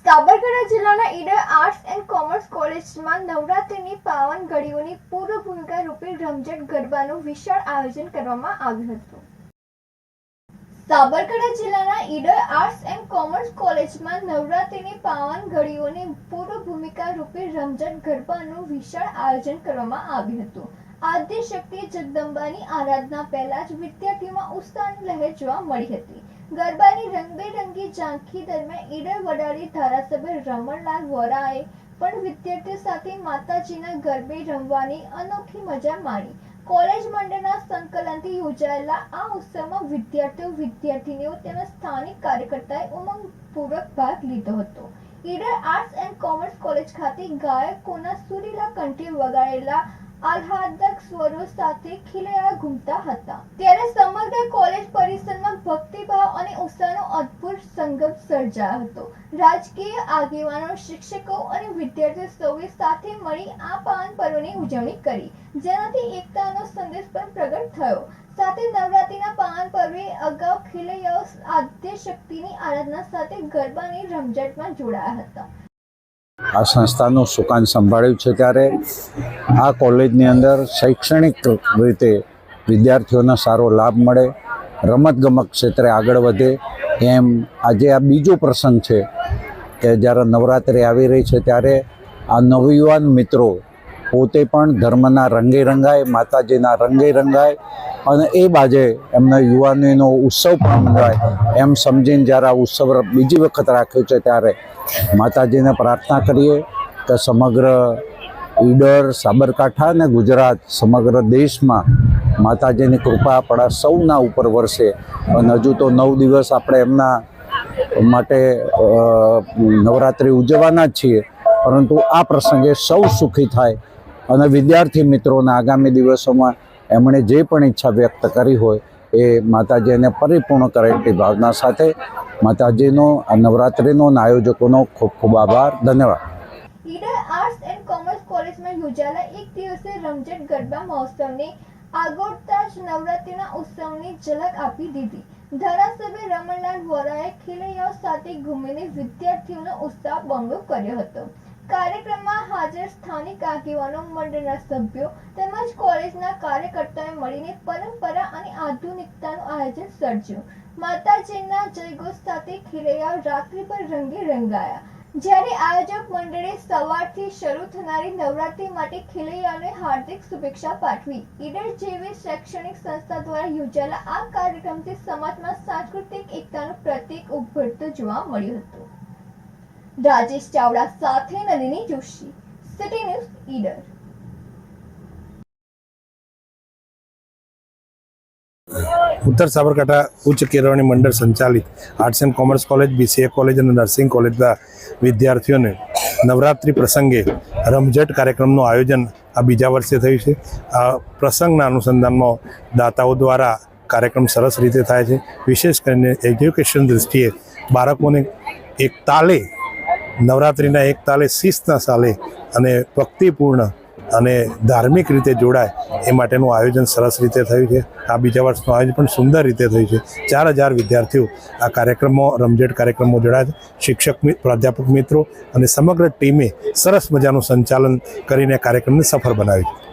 સાબરકાંઠા જિલ્લાના Idar arts and commerce કોલેજમાં નવરાત્રિની પાવન ઘડીઓની પૂર્વ ભૂમિકા રૂપે રમઝટ ગરબાનું વિશાળ આયોજન કરવામાં આવ્યું હતું। સાબરકાંઠા જિલ્લાના ઈડર આર્ટ્સ એન્ડ કોમર્સ કોલેજમાં નવરાત્રિની પાવન ઘડીઓની પૂર્વ ભૂમિકા રૂપે રમઝટ ગરબાનું વિશાળ આયોજન કરવામાં આવ્યું હતું। આદ્ય શક્તિ જગદંબાની આરાધના પહેલા જ વિદ્યાર્થીઓમાં ઉત્સાહની લહેર જોવા મળી હતી। ગરબાની રંગબેરંગી ઝાંખી દરમિયાન ઈડર વડાલી ધારાસભ્ય રમણલાલ વોરાએ પણ વિદ્યાર્થીઓ સાથે માતાજીના ગરબે રમવાની અનોખી મજા માણી। કોલેજ મંડળના સંકલનથી યોજાયેલા આ ઉત્સવમાં વિદ્યાર્થીઓ વિદ્યાર્થીનીઓ તેમજ સ્થાનિક કાર્યકર્તાએ ઉમંગપૂર્વક ભાગ લીધો હતો। Idar arts and commerce college ખાતે ગાયકોના સુરીલા કંઠે વગાડેલા આહ્લાદક સ્વરો સાથે ખીલૈયા ઘૂમતા હતા, ત્યારે સમગ્ર કોલેજ પરિસરમાં ભક્તિભાવ અને ઉત્સાહનો અદ્ભુત સંગમ સર્જાયો હતો। રાજકીય આગેવાનો, શિક્ષકો અને વિદ્યાર્થીઓ સૌએ સાથે મળી આ પાવન પર્વની ઉજવણી કરી, જેનાથી એકતાનો સંદેશ પણ પ્રગટ થયો। સાથે નવરાત્રિના પાવન પર્વે અગાઉ ખીલૈયાઓ આદ્ય શક્તિની આરાધના સાથે ગરબાની રમઝટમાં જોડાયા હતા। આ સંસ્થાનું સુકાન સંભાળ્યું છે ત્યારે આ કોલેજની અંદર શૈક્ષણિક રીતે વિદ્યાર્થીઓને સારો લાભ મળે, રમતગમત ક્ષેત્રે આગળ વધે, એમ આજે આ બીજો પ્રસંગ છે કે જ્યારે નવરાત્રિ આવી રહી છે ત્યારે આ નવયુવાન મિત્રો પોતે પણ ધર્મના રંગે રંગાય, માતાજીના રંગે રંગાય અને એ બાજે એમના યુવાનીનો ઉત્સવ પણ ઉજવાય એમ સમજીને જ્યારે આ ઉત્સવ બીજી વખત રાખ્યો છે ત્યારે માતાજીને પ્રાર્થના કરીએ કે સમગ્ર ઈડર, સાબરકાંઠા અને ગુજરાત, સમગ્ર દેશમાં માતાજીની કૃપા આપણા સૌના ઉપર વરસે અને હજુ તો 9 દિવસ આપણે એમના માટે નવરાત્રિ ઉજવવાના જ છીએ, પરંતુ આ પ્રસંગે સૌ સુખી થાય અને વિદ્યાર્થી મિત્રોના આગામી દિવસોમાં એમણે જે પણ ઈચ્છા વ્યક્ત કરી હોય એ માતાજીને પરિપૂર્ણ કરે એટલી ભાવના સાથે માતાજીનો આ નવરાત્રિનો અને આયોજકોનો ખૂબ ખૂબ આભાર, ધન્યવાદ। ઈડર આર્ટ્સ એન્ડ કોમર્સ કોલેજમાં યોજાયેલા એક દિવસીય રમઝટ ગરબા મહોત્સવને આગોતરા જ નવરાત્રિના ઉત્સવની ઝલક આપી દીધી। ધારાસભ્ય રમણલાલ વોરાએ ખીલૈયાઓ સાથે ઘૂમીને વિદ્યાર્થીઓનો ઉત્સાહ બમણો કર્યો હતો। કાર્યક્રમમાં હાજર સ્થાનિક આગેવાનો, મંડળના સભ્યો તેમજ કોલેજના કાર્યકર્તાઓએ મળીને પરંપરા અને આધુનિકતાનું આયોજન સર્જ્યું। માતાજીના જયઘોષ સાથે ખીલૈયાઓ રાત્રિભર રંગે રંગાયા। જ્યારે આયોજક મંડળે સવારથી શરૂ થનારી નવરાત્રિ માટે ખીલૈયાઓને હાર્દિક શુભેચ્છા પાઠવી। ઈડર જેવી શૈક્ષણિક સંસ્થા દ્વારા યોજાયેલા આ કાર્યક્રમથી સમાજમાં સાંસ્કૃતિક એકતાનું પ્રતીક ઉભરતું જોવા મળ્યું હતું। રાજેશ ચાવડા સાથે નલિની જોશી, સિટી ન્યૂઝ, ઈડર। ઉત્તર સાબરકાંઠા ઉચ્ચ કેળવણી મંડળ સંચાલિત arts and commerce college, BCA college અને નર્સિંગ કોલેજના વિદ્યાર્થીઓને નવરાત્રિ પ્રસંગે રમઝટ કાર્યક્રમનું આયોજન આ બીજા વર્ષે થયું છે। આ પ્રસંગના અનુસંધાનમાં દાતાઓ દ્વારા કાર્યક્રમ સરસ રીતે થાય છે। વિશેષ કરીને એજ્યુકેશન દૃષ્ટિએ બાળકોને એક તાલે, નવરાત્રિના એક તાલે, શિસ્તના સાલે અને ભક્તિપૂર્ણ અને ધાર્મિક રીતે જોડાય એ માટેનું આયોજન સરસ રીતે થયું છે। આ બીજા વર્ષનું આયોજન પણ સુંદર રીતે થયું છે। 4000 વિદ્યાર્થીઓ આ કાર્યક્રમમાં, રમઝટ કાર્યક્રમમાં જોડાયા છે। શિક્ષક, પ્રાધ્યાપક મિત્રો અને સમગ્ર ટીમે સરસ મજાનું સંચાલન કરીને કાર્યક્રમને સફળ બનાવ્યું છે।